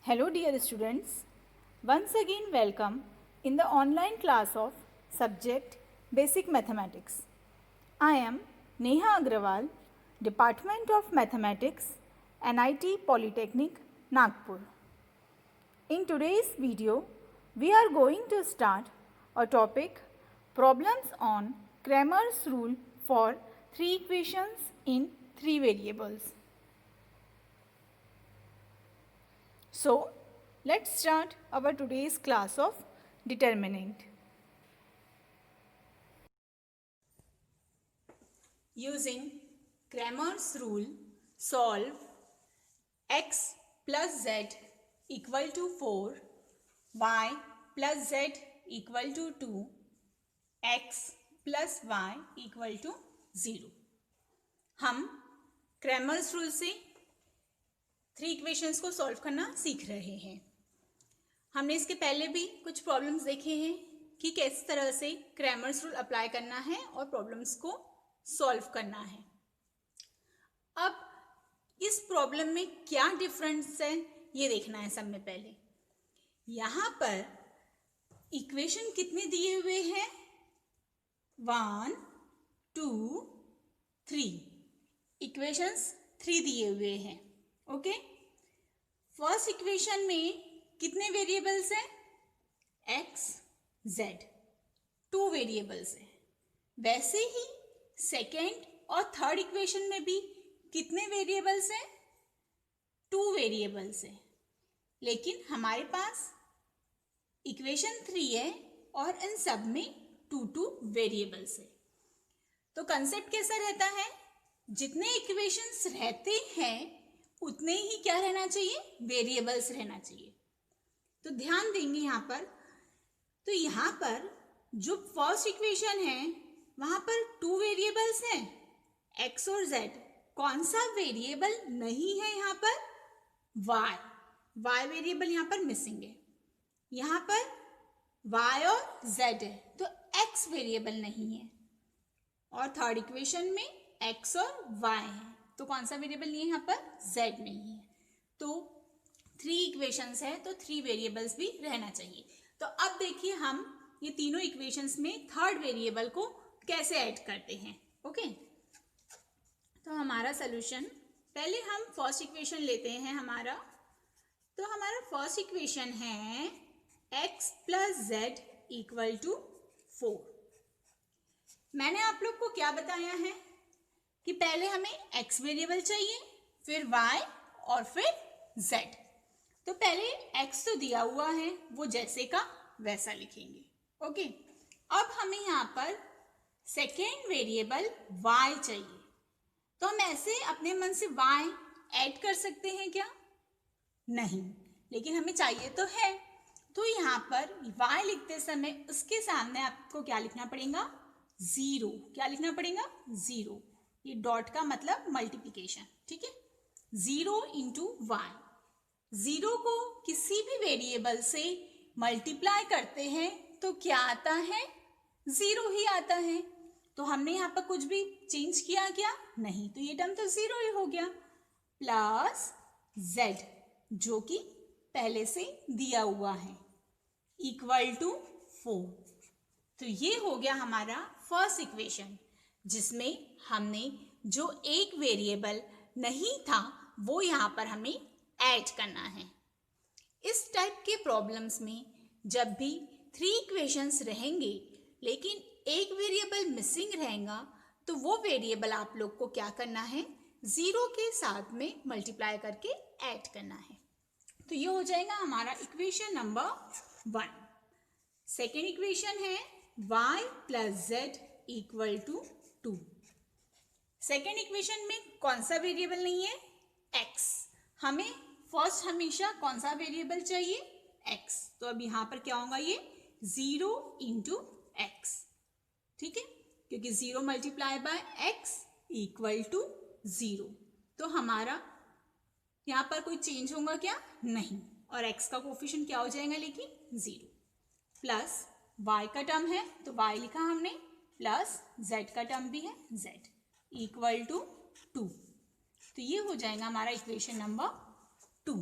Hello dear students, once again welcome in the online class of subject Basic Mathematics. I am Neha Agrawal, Department of Mathematics, NIT Polytechnic, Nagpur. In today's video, we are going to start a topic Problems on Cramer's rule for 3 equations in 3 variables. So, let's start our today's class of determinant. Using Cramer's rule, solve x plus z equal to 4, y plus z equal to 2, x plus y equal to 0. हम Cramer's rule से 3 equations को solve करना सीख रहे हैं। हमने इसके पहले भी कुछ प्रॉब्लम्स देखे हैं कि किस तरह से क्रैमर्स रूल अप्लाई करना है और प्रॉब्लम्स को सॉल्व करना है। अब इस प्रॉब्लम में क्या डिफरेंस है ये देखना है सब में पहले। यहाँ पर इक्वेशन कितने दिए हुए हैं? 1, 2, 3 इक्वेशंस 3 दिए हुए हैं। ओके, फर्स्ट इक्वेशन में कितने वेरिएबल्स हैं? एक्स जेड, 2 वेरिएबल्स हैं। वैसे ही सेकेंड और थर्ड इक्वेशन में भी कितने वेरिएबल्स हैं? 2 वेरिएबल्स हैं। लेकिन हमारे पास इक्वेशन 3 है और इन सब में 2 वेरिएबल्स है। तो कंसेप्ट कैसा रहता है? जितने इक्वेशंस रहते हैं उतने ही क्या रहना चाहिए? वेरिएबल्स रहना चाहिए। तो ध्यान देंगे यहाँ पर। तो यहाँ पर जो फर्स्ट इक्वेशन है वहां पर 2 वेरिएबल्स हैं, x और z। कौन सा वेरिएबल नहीं है यहाँ पर? y वेरिएबल यहाँ पर मिसिंग है। यहाँ पर y और z है तो x वेरिएबल नहीं है। और थर्ड इक्वेशन में x और y है तो कौन सा वेरिएबल नहीं है यहाँ पर? z नहीं है। तो 3 इक्वेशंस है तो 3 वेरिएबल्स भी रहना चाहिए। तो अब देखिए हम ये तीनों इक्वेशंस में थर्ड वेरिएबल को कैसे ऐड करते हैं। ओके, तो हमारा सॉल्यूशन, पहले हम फर्स्ट इक्वेशन लेते हैं हमारा। तो हमारा फर्स्ट इक्वेशन है x plus z equal to 4। मैंने आप लोग को क्या बताया है कि पहले हमें x वेरिएबल चाहिए, फिर y और फिर z। तो पहले x तो दिया हुआ है, वो जैसे का वैसा लिखेंगे। ओके, अब हमें यहाँ पर सेकेंड वेरिएबल y चाहिए। तो हम ऐसे अपने मन से y ऐड कर सकते हैं क्या? नहीं, लेकिन हमें चाहिए तो है। तो यहाँ पर y लिखते समय उसके सामने आपको क्या लिखना पड़ेगा? 0। क्या लिखना पड़ेगा? 0। ये डॉट का मतलब मल्टीप्लिकेशन, ठीक है। 0 इंटू वाई। 0 को किसी भी वेरिएबल से मल्टीप्लाई करते हैं तो क्या आता है? 0 ही आता है। तो हमने यहाँ पर कुछ भी चेंज किया क्या? नहीं, तो ये टर्म तो 0 ही हो गया। प्लस z जो कि पहले से दिया हुआ है इक्वल टू 4। तो ये हो गया हमारा फर्स्ट इक्वेशन जिसमें हमने जो एक वेरिएबल नहीं था वो यहाँ पर हमें ऐड करना है। इस टाइप के प्रॉब्लम्स में जब भी 3 इक्वेशंस रहेंगे लेकिन एक वेरिएबल मिसिंग रहेगा तो वो वेरिएबल आप लोग को क्या करना है? 0 के साथ में मल्टीप्लाई करके ऐड करना है। तो ये हो जाएगा हमारा इक्वेशन नंबर 1। सेकेंड इक्वेशन है y plus z equal to 2। Second equation में कौन सा वेरिएबल नहीं है? x। हमें फर्स्ट हमेशा कौन सा वेरिएबल चाहिए? x। तो अब यहाँ पर क्या होगा? ये 0 इंटू एक्स, ठीक है, क्योंकि 0 multiply by x equal to 0। तो हमारा यहाँ पर कोई चेंज होगा क्या? नहीं। और x का कोफिशिएंट क्या हो जाएगा? लेकिन 0। प्लस y का टर्म है तो y लिखा हमने, प्लस z का टर्म भी है z इक्वल टू 2। तो ये हो जाएगा हमारा इक्वेशन नंबर 2।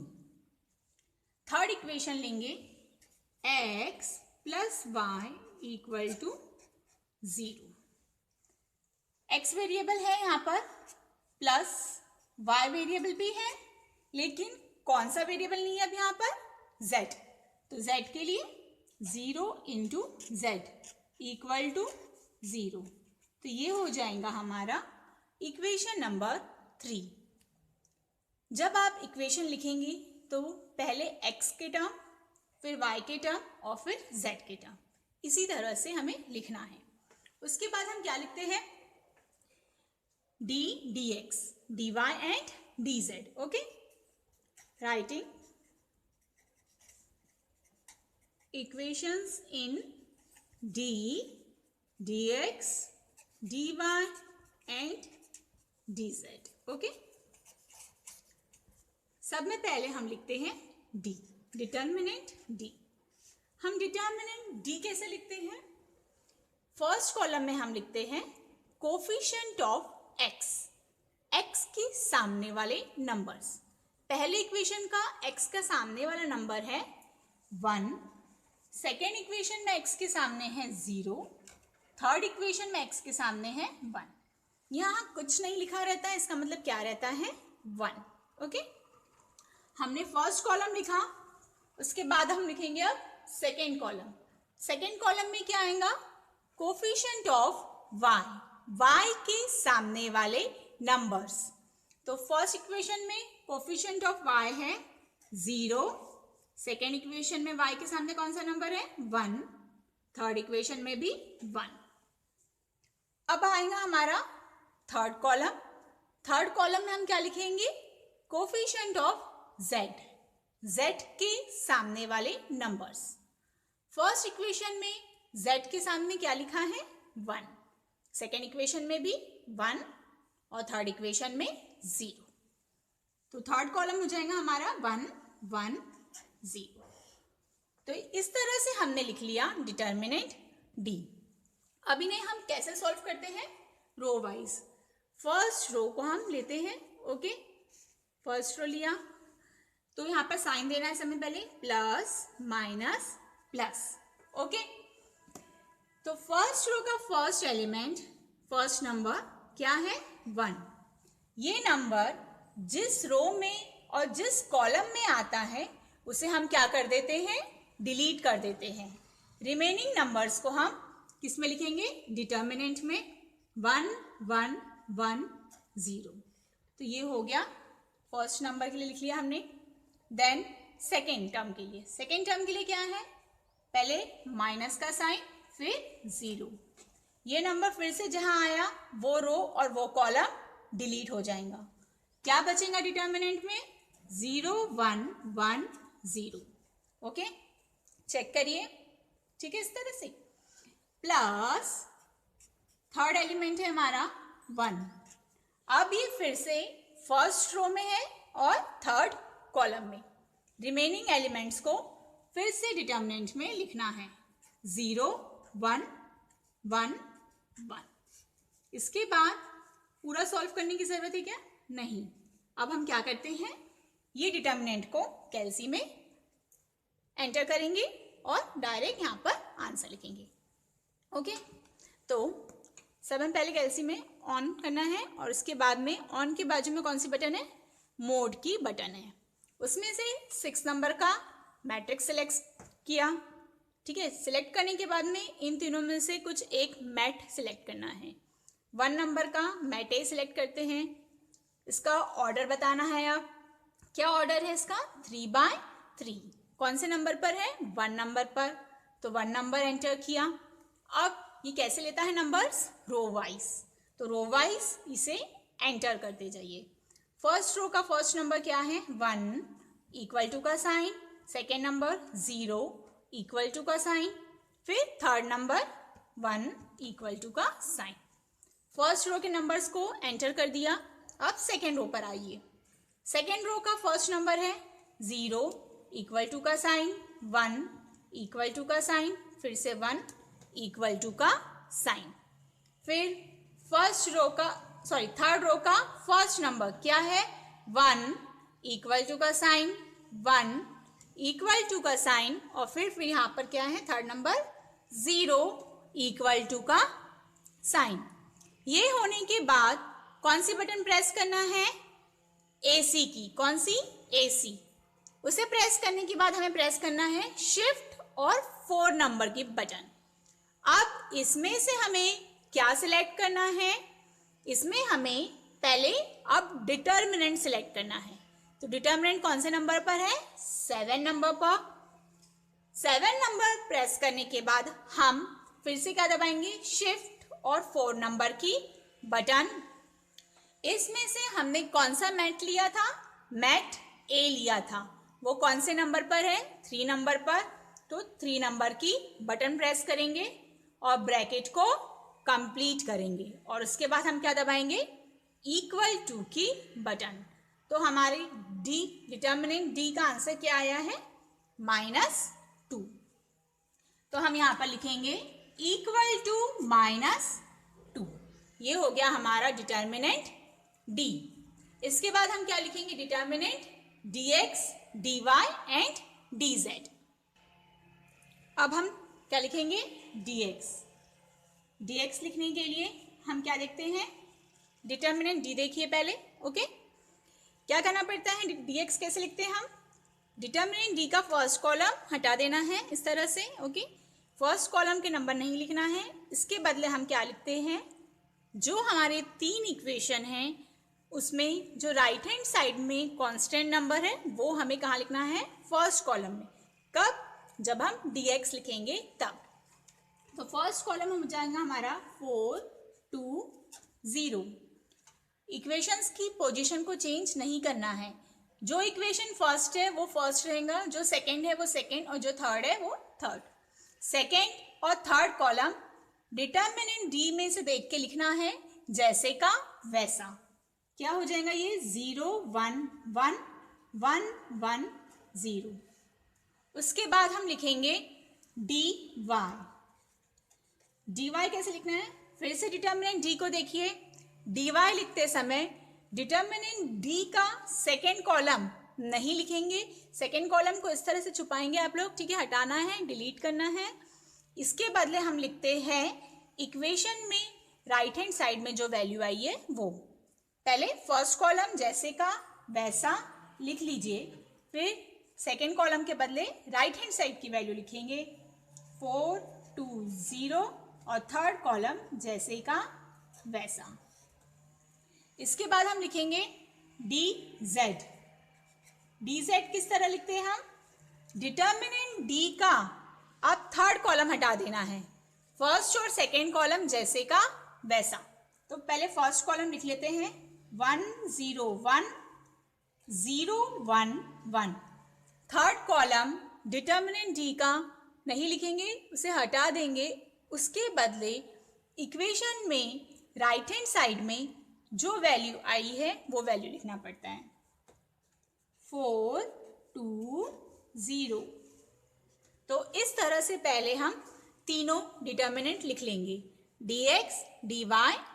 थर्ड इक्वेशन लेंगे x plus y equal to 0। x variable है यहाँ पर, प्लस y वेरिएबल भी है, लेकिन कौन सा वेरिएबल नहीं है अब यहाँ पर? z। तो z के लिए 0 इंटू जेड इक्वल टू 0। तो ये हो जाएगा हमारा इक्वेशन नंबर 3। जब आप इक्वेशन लिखेंगे तो पहले x के टर्म, फिर y के टर्म और फिर z के टर्म, इसी तरह से हमें लिखना है। उसके बाद हम क्या लिखते हैं? d dx dy and dz। Okay, writing equations in d dx dy and dz। Okay, सब में पहले हम लिखते हैं d, डिटर्मिनेंट d। हम डिटर्मिनेंट d कैसे लिखते हैं? फर्स्ट कॉलम में हम लिखते हैं कोफिशिएंट ऑफ x, x के सामने वाले नंबर्स। पहले इक्वेशन का x का सामने वाला नंबर है 1, सेकेंड इक्वेशन में x के सामने है 0, थर्ड इक्वेशन में x के सामने है 1। यहाँ कुछ नहीं लिखा रहता है, इसका मतलब क्या रहता है? 1। ओके, हमने फर्स्ट कॉलम लिखा, उसके बाद हम लिखेंगे अब सेकेंड कॉलम। सेकेंड कॉलम में क्या आएगा? कोफिशिएंट ऑफ y, y के सामने वाले नंबर्स। तो फर्स्ट इक्वेशन में कोफिशिएंट ऑफ y है 0, सेकेंड इक्वेशन में y के सामने कौन सा नंबर है? 1, थर्ड इक्वेशन में भी 1। अब आएगा हमारा थर्ड कॉलम। थर्ड कॉलम में हम क्या लिखेंगे? कोफिशिएंट ऑफ z, z के सामने वाले नंबर्स। फर्स्ट इक्वेशन में z के सामने क्या लिखा है? 1, सेकेंड इक्वेशन में भी 1 और थर्ड इक्वेशन में 0। तो थर्ड कॉलम हो जाएगा हमारा 1 1 0। तो इस तरह से हमने लिख लिया डिटर्मिनेंट d। अब इन्हें हम कैसे सॉल्व करते हैं? Row wise. फर्स्ट रो को हम लेते हैं। ओके, फर्स्ट रो लिया तो यहाँ पर साइन देना है समय पहले, प्लस माइनस प्लस। ओके, तो फर्स्ट रो का फर्स्ट एलिमेंट, फर्स्ट नंबर क्या है? 1। ये नंबर जिस रो में और जिस कॉलम में आता है उसे हम क्या कर देते हैं? डिलीट कर देते हैं। रिमेनिंग नंबर्स को हम किस में लिखेंगे? डिटर्मिनेंट में 1 1 1 0। तो ये हो गया फर्स्ट नंबर के लिए लिख लिया हमने। देन सेकेंड टर्म के लिए, सेकेंड टर्म के लिए क्या है? पहले माइनस का साइन, फिर 0। ये नंबर फिर से जहां आया वो रो और वो कॉलम डिलीट हो जाएगा। क्या बचेगा डिटर्मिनेंट में? 0 1 1 0। ओके, चेक करिए। ठीक है, इस तरह से। प्लस थर्ड एलिमेंट है हमारा 1। अब ये फिर से फर्स्ट रो में है और थर्ड कॉलम में। रिमेनिंग एलिमेंट्स को फिर से डिटर्मिनेंट में लिखना है 0 1 1 1। इसके बाद पूरा सॉल्व करने की जरूरत है क्या? नहीं। अब हम क्या करते हैं? ये डिटर्मिनेंट को कैलसी में एंटर करेंगे और डायरेक्ट यहाँ पर आंसर लिखेंगे। ओके, तो सबसे पहले कैलसी में ऑन करना है और उसके बाद में ऑन के बाजू में कौन सी बटन है? मोड की बटन है। उसमें से 6 नंबर का मैट्रिक्स सिलेक्ट किया। ठीक है, सिलेक्ट करने के बाद में इन तीनों में से कुछ एक मैट सिलेक्ट करना है। 1 नंबर का मैट ए सिलेक्ट करते हैं। इसका ऑर्डर बताना है। आप क्या ऑर्डर है इसका? 3/3। कौन से नंबर पर है? 1 नंबर पर। तो 1 नंबर एंटर किया। अब ये कैसे लेता है नंबर्स? Row wise. तो रो वाइज इसे एंटर करते जाइए। फर्स्ट रो का फर्स्ट नंबर क्या है? 1 इक्वल टू का sign, second number 0 equal to का साइन, फिर थर्ड नंबर 1 इक्वल टू का साइन। फर्स्ट रो के नंबर्स को एंटर कर दिया। अब सेकेंड रो पर आइए। सेकेंड रो का फर्स्ट नंबर है 0 इक्वल टू का साइन, 1 इक्वल टू का साइन, फिर से 1 इक्वल टू का साइन। फिर थर्ड रो का फर्स्ट नंबर क्या है? 1 इक्वल टू का साइन, 1 इक्वल टू का साइन और फिर यहाँ पर क्या है थर्ड नंबर 0 इक्वल टू का साइन। ये होने के बाद कौन सी बटन प्रेस करना है? AC की। कौन सी? AC। उसे प्रेस करने के बाद हमें प्रेस करना है शिफ्ट और 4 नंबर की बटन। अब इसमें से हमें क्या सिलेक्ट करना है? इसमें हमें पहले अब डिटर्मिनेंट सिलेक्ट करना है। तो डिटर्मिनेंट कौन से नंबर पर है? 7 नंबर पर। 7 नंबर प्रेस करने के बाद हम फिर से क्या दबाएंगे? शिफ्ट और 4 नंबर की बटन। इसमें से हमने कौन सा मैट लिया था? मैट A लिया था। वो कौन से नंबर पर है? 3 नंबर पर। तो 3 नंबर की बटन प्रेस करेंगे और ब्रैकेट को कंप्लीट करेंगे और उसके बाद हम क्या दबाएंगे? इक्वल टू की बटन। तो हमारी डी डिटर्मिनेंट डी का आंसर क्या आया है? -2। तो हम यहां पर लिखेंगे इक्वल टू -2। ये हो गया हमारा डिटर्मिनेंट डी। इसके बाद हम क्या लिखेंगे? Determinant dx, dy and dz। अब हम क्या लिखेंगे? dx। dx लिखने के लिए हम क्या देखते हैं? डिटर्मिनेंट डी देखिए पहले। ओके, क्या करना पड़ता है? dx कैसे लिखते हैं हम? डिटर्मिनेंट डी का फर्स्ट कॉलम हटा देना है इस तरह से। ओके, फर्स्ट कॉलम के नंबर नहीं लिखना है। इसके बदले हम क्या लिखते हैं? जो हमारे 3 इक्वेशन हैं उसमें जो राइट हैंड साइड में कांस्टेंट नंबर है वो हमें कहाँ लिखना है? फर्स्ट कॉलम में। कब? जब हम dx लिखेंगे तब। तो फर्स्ट कॉलम में हो जाएगा हमारा 4 2 0। इक्वेशंस की पोजीशन को चेंज नहीं करना है। जो इक्वेशन फर्स्ट है वो फर्स्ट रहेगा, जो सेकंड है वो सेकंड और जो थर्ड है वो थर्ड। सेकंड और थर्ड कॉलम डिटर्मिनेंट डी में से देख के लिखना है, जैसे का वैसा। क्या हो जाएगा ये? 0 1 1 1 1 0। उसके बाद हम लिखेंगे dy। dy कैसे लिखना है? फिर से डिटर्मिनेंट डी को देखिए। dy लिखते समय डिटर्मिनेंट डी का सेकेंड कॉलम नहीं लिखेंगे। सेकेंड कॉलम को इस तरह से छुपाएंगे आप लोग, ठीक है? हटाना है, डिलीट करना है। इसके बदले हम लिखते हैं इक्वेशन में राइट हैंड साइड में जो वैल्यू आई है वो। पहले फर्स्ट कॉलम जैसे का वैसा लिख लीजिए, फिर सेकेंड कॉलम के बदले राइट हैंड साइड की वैल्यू लिखेंगे 4 2 0 और थर्ड कॉलम जैसे का वैसा। इसके बाद हम लिखेंगे dz। dz किस तरह लिखते हैं हम? डिटर्मिनेंट d का अब थर्ड कॉलम हटा देना है, फर्स्ट और सेकेंड कॉलम जैसे का वैसा। तो पहले फर्स्ट कॉलम लिख लेते हैं 1 0 1 0 1 1। थर्ड कॉलम डिटर्मिनेंट d का नहीं लिखेंगे, उसे हटा देंगे। उसके बदले इक्वेशन में राइट हैंड साइड में जो वैल्यू आई है वो वैल्यू लिखना पड़ता है 4 2 0। तो इस तरह से पहले हम तीनों डिटर्मिनेंट लिख लेंगे, dx, dy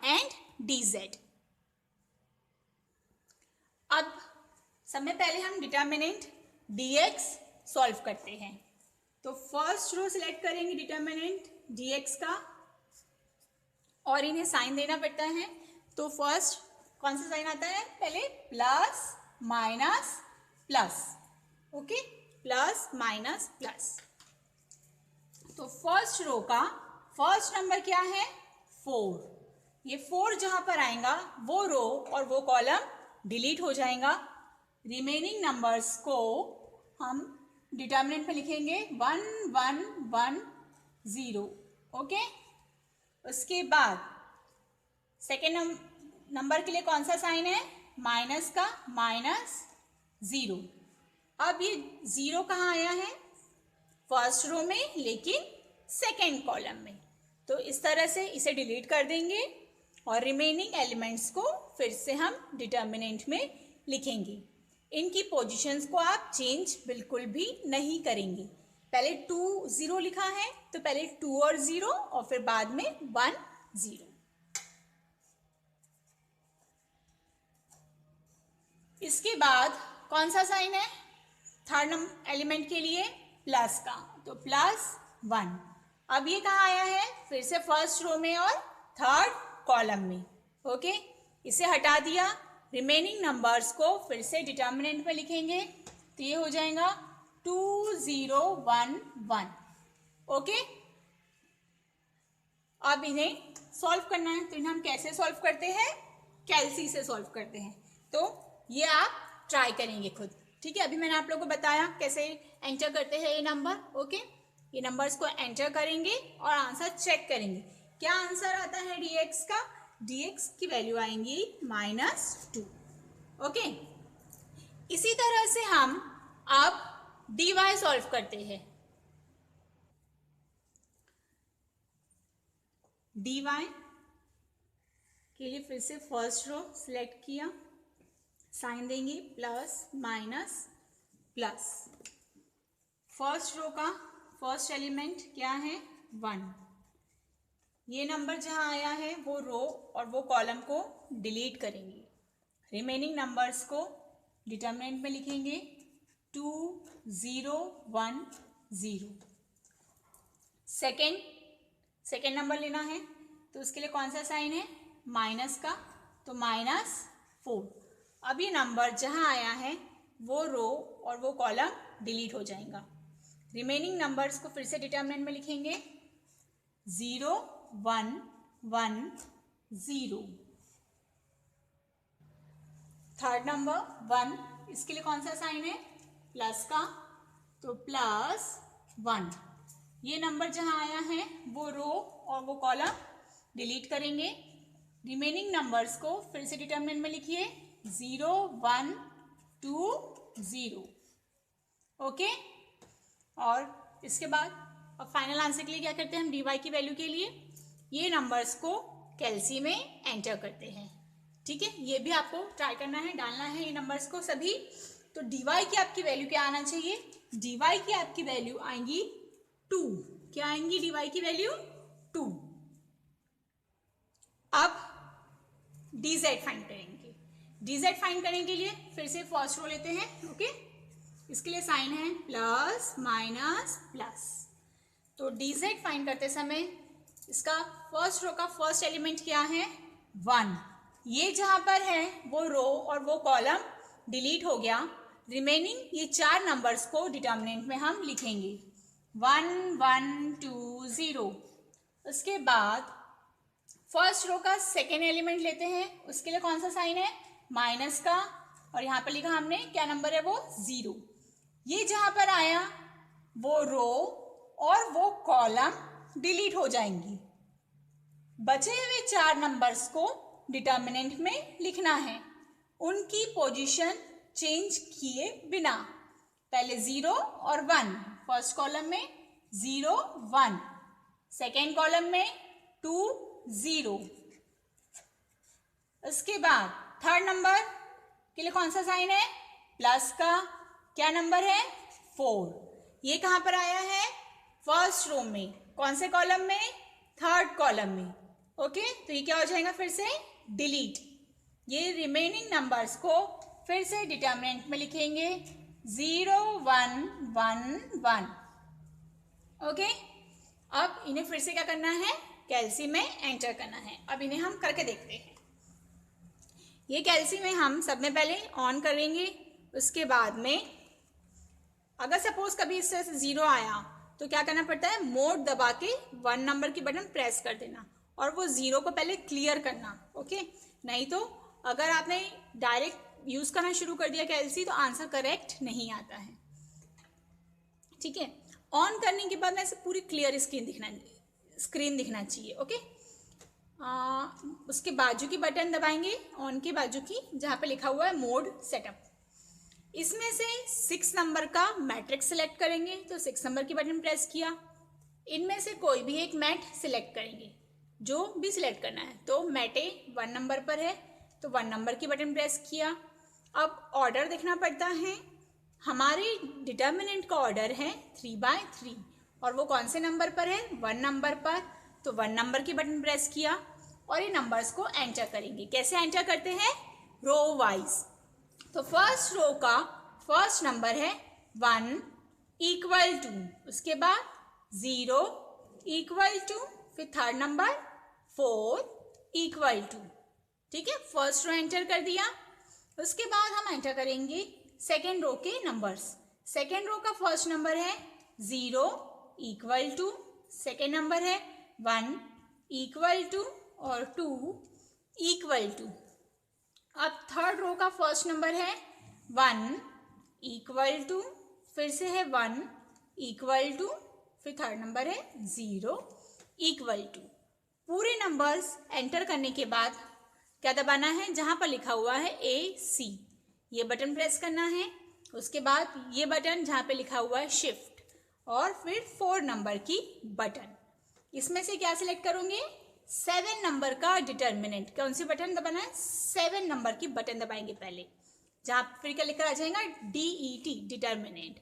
एंड dz। अब सबसे पहले हम डिटर्मिनेंट dx सॉल्व करते हैं। तो फर्स्ट रो सिलेक्ट करेंगे डिटर्मिनेंट dx का और इन्हें साइन देना पड़ता है। तो फर्स्ट कौन सा साइन आता है? पहले plus minus plus. Okay, plus minus plus. तो फर्स्ट रो का फर्स्ट नंबर क्या है? 4। ये 4 जहां पर आएगा वो रो और वो कॉलम डिलीट हो जाएगा। रिमेनिंग नंबर्स को हम डिटर्मिनेंट में लिखेंगे 1 1 1 0। ओके, उसके बाद सेकेंड नंबर के लिए कौन सा साइन है? माइनस का, -0। अब ये 0 कहाँ आया है? फर्स्ट रो में, लेकिन सेकेंड कॉलम में। तो इस तरह से इसे डिलीट कर देंगे और रिमेनिंग एलिमेंट्स को फिर से हम डिटर्मिनेंट में लिखेंगे। इनकी पोजीशंस को आप चेंज बिल्कुल भी नहीं करेंगे। पहले 2 0 लिखा है तो पहले 2 और 0 और फिर बाद में 1 0। इसके बाद कौन सा साइन है? थर्ड एलिमेंट के लिए प्लस का, तो +1। अब ये कहाँ आया है, फिर से फर्स्ट रो में और थर्ड कॉलम में। ओके, इसे हटा दिया, रिमेनिंग नंबर्स को फिर से डिटर्मिनेंट में लिखेंगे, तो ये हो जाएगा 2 0 1 1। ओके, अब इन्हें सॉल्व करना है, तो इन्हें हम कैसे सॉल्व करते हैं, कैलसी से सॉल्व करते हैं। तो ये आप ट्राई करेंगे खुद, ठीक है। अभी मैंने आप लोगों को बताया कैसे एंटर करते हैं ये नंबर। ओके, ये नंबर्स को एंटर करेंगे और आंसर चेक करेंगे। क्या आंसर आता है dx का, dx की वैल्यू आएंगी -2। ओके, इसी तरह से हम अब dy सॉल्व करते हैं। dy के लिए फिर से फर्स्ट रो सिलेक्ट किया, साइन देंगे plus minus plus. First row का फर्स्ट एलिमेंट क्या है, 1। ये नंबर जहां आया है वो रो और वो कॉलम को डिलीट करेंगे, रिमेनिंग नंबर्स को डिटर्मिनेंट में लिखेंगे 2 0 1 0। सेकेंड नंबर लेना है, तो उसके लिए कौन सा साइन है, माइनस का, तो -4। अब ये नंबर जहां आया है वो रो और वो कॉलम डिलीट हो जाएगा, रिमेनिंग नंबर्स को फिर से डिटर्मिनेंट में लिखेंगे 0 1 1 0। थर्ड नंबर 1, इसके लिए कौन सा साइन है, प्लस का, तो +1। ये नंबर जहां आया है वो रो और वो कॉलम डिलीट करेंगे, रिमेनिंग नंबर्स को फिर से डिटर्मिनेंट में लिखिए 0 1 2 0। ओके, और इसके बाद अब फाइनल आंसर के लिए क्या करते हैं हम, dy की वैल्यू के लिए ये नंबर्स को कैलसी में एंटर करते हैं। ठीक है, ये भी आपको ट्राई करना है, डालना है ये नंबर्स को सभी। तो dy की आपकी वैल्यू क्या आना चाहिए, dy की आपकी वैल्यू आएंगी 2। क्या आएंगी dy की वैल्यू 2। अब dz फाइंड करेंगे। dz फाइंड करने के लिए फिर से फर्स्ट रो लेते हैं। ओके, इसके लिए साइन है प्लस माइनस प्लस। तो dz फाइंड करते समय इसका फर्स्ट रो का फर्स्ट एलिमेंट क्या है, 1। ये जहां पर है वो रो और वो कॉलम डिलीट हो गया, रिमेनिंग ये 4 नंबर्स को डिटर्मिनेंट में हम लिखेंगे 1 1 2 0। उसके बाद फर्स्ट रो का सेकेंड एलिमेंट लेते हैं, उसके लिए कौन सा साइन है, माइनस का, और यहाँ पर लिखा हमने क्या नंबर है वो 0। ये जहां पर आया वो रो और वो कॉलम डिलीट हो जाएंगी, बचे हुए 4 नंबर्स को डिटर्मिनेंट में लिखना है, उनकी पोजीशन चेंज किए बिना। पहले 0 और 1, फर्स्ट कॉलम में 0 1, सेकेंड कॉलम में 2 0। उसके बाद थर्ड नंबर के लिए कौन सा साइन है, प्लस का, क्या नंबर है 4। ये कहां पर आया है, फर्स्ट रो में, कौन से कॉलम में, थर्ड कॉलम में। ओके, तो ये क्या हो जाएगा फिर से डिलीट। ये रिमेनिंग नंबर्स को फिर से डिटर्मिनेंट में लिखेंगे 0 1 1 1। ओके, अब इन्हें फिर से क्या करना है, कैलसी में एंटर करना है। अब इन्हें हम करके देखते हैं। ये कैलसी में हम सब में पहले ऑन करेंगे, उसके बाद में अगर सपोज कभी इससे 0 आया तो क्या करना पड़ता है, मोड दबा के 1 नंबर की बटन प्रेस कर देना और वो 0 को पहले क्लियर करना। ओके, नहीं तो अगर आपने डायरेक्ट यूज करना शुरू कर दिया कैलसी तो आंसर करेक्ट नहीं आता है। ठीक है, ऑन करने के बाद में ऐसे पूरी क्लियर स्क्रीन दिखना चाहिए। ओके, उसके बाजू की बटन दबाएंगे, ऑन के बाजू की, जहाँ पे लिखा हुआ है मोड सेटअप। इसमें से 6 नंबर का मैट्रिक्स सिलेक्ट करेंगे, तो 6 नंबर की बटन प्रेस किया। इनमें से कोई भी एक मैट सिलेक्ट करेंगे, जो भी सिलेक्ट करना है। तो मैटे 1 नंबर पर है तो 1 नंबर की बटन प्रेस किया। अब ऑर्डर देखना पड़ता है, हमारे डिटर्मिनेंट का ऑर्डर है 3/3 और वो कौन से नंबर पर है, 1 नंबर पर। तो 1 नंबर की बटन प्रेस किया और ये नंबर्स को एंटर करेंगे। कैसे एंटर करते हैं, रो वाइज। तो फर्स्ट रो का फर्स्ट नंबर है 1 इक्वल टू, उसके बाद 0 इक्वल टू, फिर थर्ड नंबर 4 इक्वल टू। ठीक है, फर्स्ट रो एंटर कर दिया। उसके बाद हम एंटर करेंगे सेकेंड रो के नंबर्स। सेकेंड रो का फर्स्ट नंबर है 0 इक्वल टू, सेकेंड नंबर है 1 इक्वल टू और 2 इक्वल टू। अब थर्ड रो का फर्स्ट नंबर है 1 इक्वल टू, फिर से है 1 इक्वल टू, फिर थर्ड नंबर है 0 इक्वल टू। पूरे नंबर्स एंटर करने के बाद क्या दबाना है, जहां पर लिखा हुआ है AC, ये बटन प्रेस करना है। उसके बाद ये बटन जहां पे लिखा हुआ है शिफ्ट, और फिर 4 नंबर की बटन। इसमें से क्या सिलेक्ट करोगे, 7 नंबर का डिटर्मिनेंट। कौन सी बटन दबाना है, 7 नंबर की बटन दबाएंगे पहले, जहां फिर क्या लिखकर आ जाएगा DET, डिटर्मिनेंट।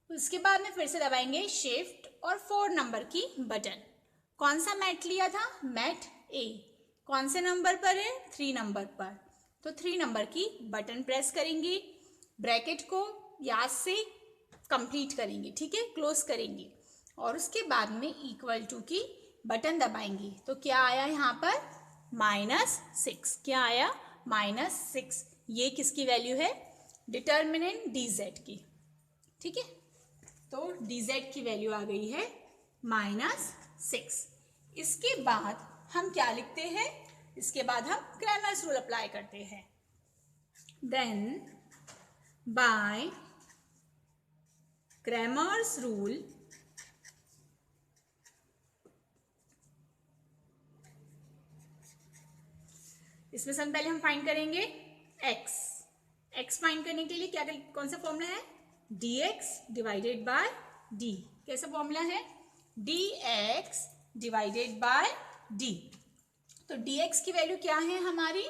उसके बाद में फिर से दबाएंगे शिफ्ट और 4 नंबर की बटन। कौन सा मैट लिया था, मैट A। कौन से नंबर पर है, 3 नंबर पर, तो 3 नंबर की बटन प्रेस करेंगे। ब्रैकेट को याद से कंप्लीट करेंगे, ठीक है, क्लोज करेंगे, और उसके बाद में इक्वल टू की बटन दबाएंगे। तो क्या आया यहाँ पर, -6। क्या आया, -6। ये किसकी वैल्यू है, डिटर्मिनेंट DZ की। ठीक है, तो DZ की वैल्यू आ गई है -6। इसके बाद हम क्या लिखते हैं, इसके बाद हम क्रैमर्स रूल अप्लाई करते हैं। देन बाय क्रैमर्स रूल इसमें सबसे पहले हम फाइंड करेंगे x फाइंड करने के लिए क्या, कौन सा फॉर्मूला है, dx डिवाइडेड बाय d। कैसा फॉर्मूला है, dx डिवाइडेड बाय d। तो dx की वैल्यू क्या है हमारी,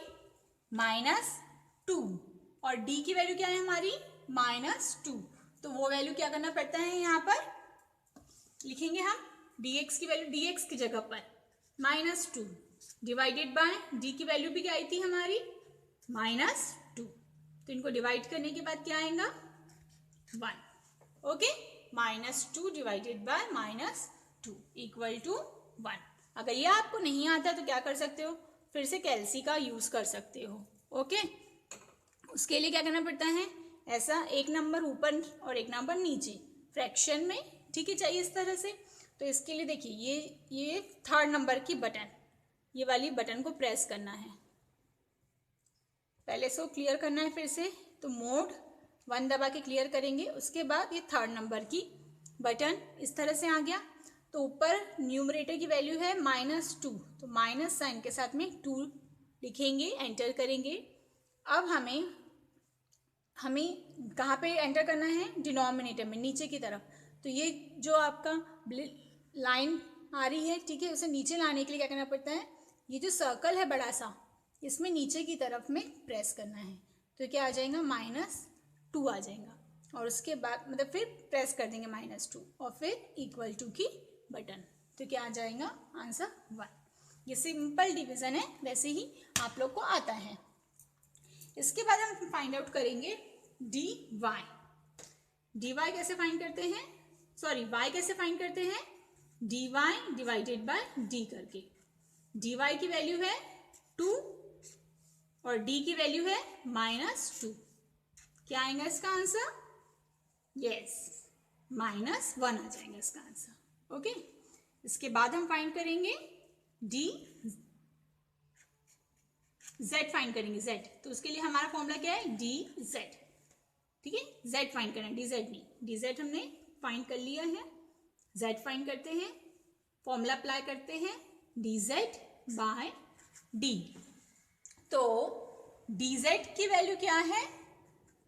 -2, और d की वैल्यू क्या है हमारी, -2। तो वो वैल्यू क्या करना पड़ता है, यहाँ पर लिखेंगे हम dx की वैल्यू, dx की जगह पर -2 डिवाइडेड बाय d की वैल्यू भी क्या आई थी हमारी, -2। तो इनको डिवाइड करने के बाद क्या आएगा, 1। Okay, -2 divided by -2 equal to 1। अगर ये आपको नहीं आता तो क्या कर सकते हो, फिर से कैलसी का यूज कर सकते हो। ओके, उसके लिए क्या करना पड़ता है, ऐसा एक नंबर ऊपर और एक नंबर नीचे फ्रैक्शन में, ठीक है, चाहिए इस तरह से। तो इसके लिए देखिए ये थर्ड नंबर की बटन, ये वाली बटन को प्रेस करना है, पहले इसको क्लियर करना है फिर से। तो मोड 1 दबा के क्लियर करेंगे। उसके बाद ये थर्ड नंबर की बटन इस तरह से आ गया। तो ऊपर न्यूमरेटर की वैल्यू है -2, तो माइनस साइन के साथ में 2 लिखेंगे, एंटर करेंगे। अब हमें कहाँ पे एंटर करना है, डिनोमिनेटर में, नीचे की तरफ। तो ये जो आपका लाइन आ रही है, ठीक है, उसे नीचे लाने के लिए क्या करना पड़ता है, ये जो सर्कल है बड़ा सा, इसमें नीचे की तरफ में प्रेस करना है। तो क्या आ जाएगा, -2 आ जाएगा, और उसके बाद मतलब फिर प्रेस कर देंगे -2, और फिर इक्वल टू की बटन। तो क्या आ जाएगा, आंसर 1। ये सिंपल डिवीजन है, वैसे ही आप लोग को आता है। इसके बाद हम फाइंड आउट करेंगे dy कैसे फाइंड करते हैं, सॉरी y कैसे फाइंड करते हैं, dy डिवाइडेड बाय d करके। dy की वैल्यू है 2 और d की वैल्यू है -2। क्या आएगा इसका आंसर, यस, -1 आ जाएगा इसका आंसर। ओके, इसके बाद हम फाइंड करेंगे z फाइंड करेंगे, z। तो उसके लिए हमारा फॉर्मूला क्या है, dz। ठीक है, z फाइंड करना है, dz नहीं, dz हमने फाइंड कर लिया है। z फाइंड करते हैं, फॉर्मूला अप्लाई करते हैं, dz बाय d। तो dz की वैल्यू क्या है,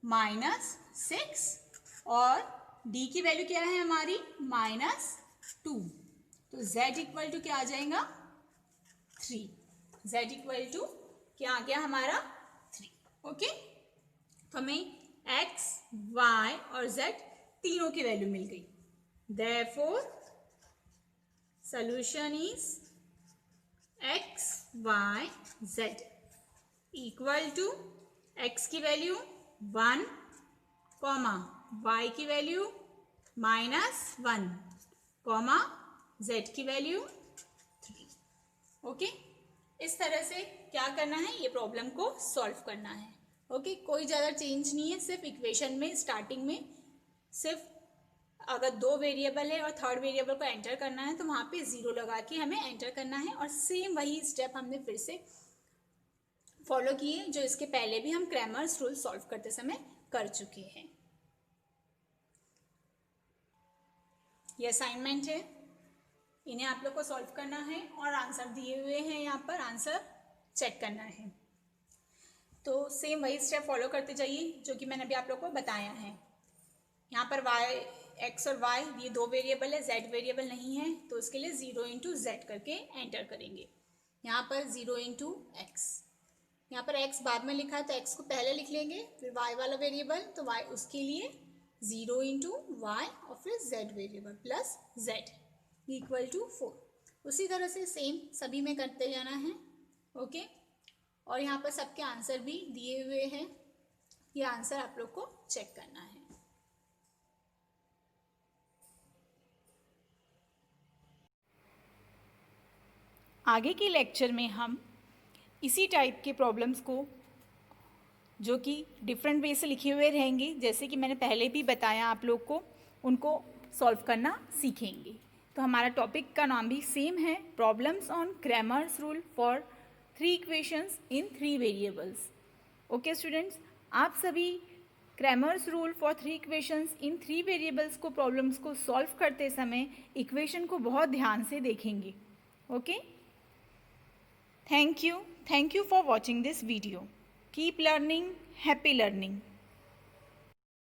-6, और d की वैल्यू क्या है हमारी, -2। तो z इक्वल टू क्या आ जाएगा, 3। z इक्वल टू क्या आ गया हमारा, 3। ओके, तो हमें x, y और z तीनों की वैल्यू मिल गई। Therefore, solution is x, y, z equal to x की वैल्यू 1, y की वैल्यू -1, कॉमा z की वैल्यू 3। ओके, इस तरह से क्या करना है, ये प्रॉब्लम को सॉल्व करना है। ओके, कोई ज़्यादा चेंज नहीं है, सिर्फ इक्वेशन में स्टार्टिंग में सिर्फ अगर 2 वेरिएबल है और थर्ड वेरिएबल को एंटर करना है तो वहाँ पे 0 लगा के हमें एंटर करना है, और सेम वही स्टेप हमने फिर से फॉलो किए जो इसके पहले भी हम क्रैमर्स रूल सॉल्व करते समय कर चुके हैं। ये असाइनमेंट है, इन्हें आप लोग को सॉल्व करना है और आंसर दिए हुए हैं, यहाँ पर आंसर चेक करना है। तो सेम वही स्टेप फॉलो करते जाइए जो कि मैंने अभी आप लोग को बताया है। यहाँ पर x और y ये 2 वेरिएबल है, z वेरिएबल नहीं है, तो उसके लिए 0 इंटू जेड करके एंटर करेंगे। यहाँ पर 0 इंटू एक्स, यहाँ पर x बाद में लिखा है तो x को पहले लिख लेंगे, फिर y वाला वेरिएबल तो y उसके लिए 0 इंटू वाई और फिर z variable plus z equal to 4। उसी तरह से सेम सभी में करते जाना है। ओके, और यहाँ पर सबके आंसर भी दिए हुए हैं, ये आंसर आप लोग को चेक करना है। आगे के लेक्चर में हम इसी टाइप के प्रॉब्लम्स को जो कि डिफरेंट वे से लिखे हुए रहेंगे, जैसे कि मैंने पहले भी बताया आप लोग को, उनको सॉल्व करना सीखेंगे। तो हमारा टॉपिक का नाम भी सेम है, problems on Cramer's rule for 3 equations in 3 variables. Okay students, आप सभी Cramer's rule for 3 equations in 3 variables को प्रॉब्लम्स को सॉल्व करते समय इक्वेशन को बहुत ध्यान से देखेंगे। Okay, Thank you for watching this video. Keep learning, happy learning.